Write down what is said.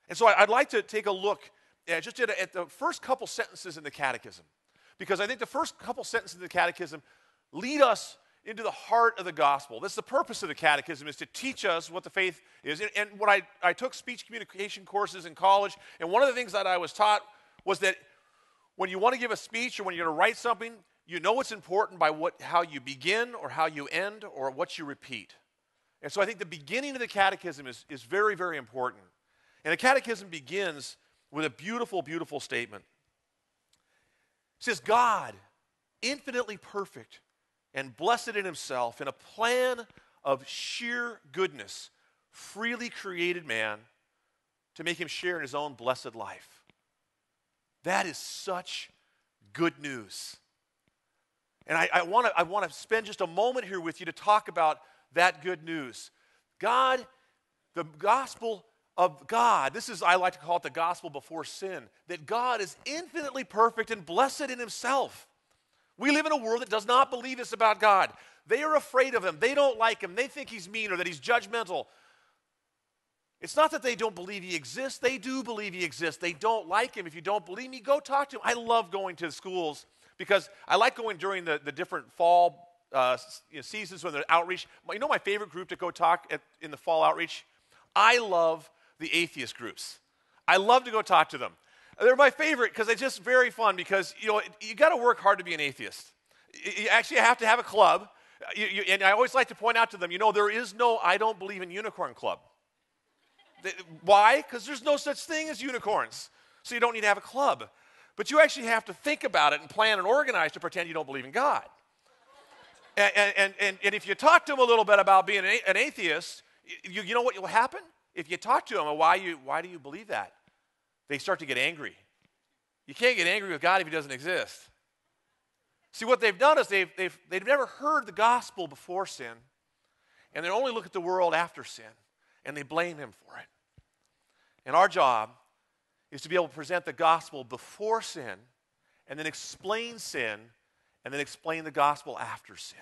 And so I'd like to take a look just at the first couple sentences in the Catechism, because I think the first couple sentences in the Catechism lead us into the heart of the gospel. This is the purpose of the Catechism, is to teach us what the faith is. And what I took speech communication courses in college, and one of the things that I was taught was that when you want to give a speech or when you're going to write something, you know what's important by how you begin or how you end or what you repeat. And so I think the beginning of the Catechism is very, very important. And the Catechism begins with a beautiful, beautiful statement. It says, God, infinitely perfect and blessed in himself, in a plan of sheer goodness, freely created man to make him share in his own blessed life. That is such good news. And I want to spend just a moment here with you to talk about that good news. God, the gospel of God, I like to call it the gospel before sin, that God is infinitely perfect and blessed in himself. We live in a world that does not believe this about God. They are afraid of him. They don't like him. They think he's mean or that he's judgmental. It's not that they don't believe he exists. They do believe he exists. They don't like him. If you don't believe me, go talk to him. I love going to schools because I like going during the different fall seasons when there's outreach. You know my favorite group to go talk in the fall outreach? I love the atheist groups. I love to go talk to them. They're my favorite because they're just very fun because, you got to work hard to be an atheist. You actually have to have a club. And I always like to point out to them, there is no I don't believe in unicorn club. Why? Because there's no such thing as unicorns. So you don't need to have a club. But you actually have to think about it and plan and organize to pretend you don't believe in God. And if you talk to them a little bit about being an atheist, you know what will happen? If you talk to them, why do you believe that? They start to get angry. You can't get angry with God if he doesn't exist. See, what they've done is they've never heard the gospel before sin, and they only look at the world after sin, and they blame him for it. And our job is to be able to present the gospel before sin, and then explain sin, and then explain the gospel after sin.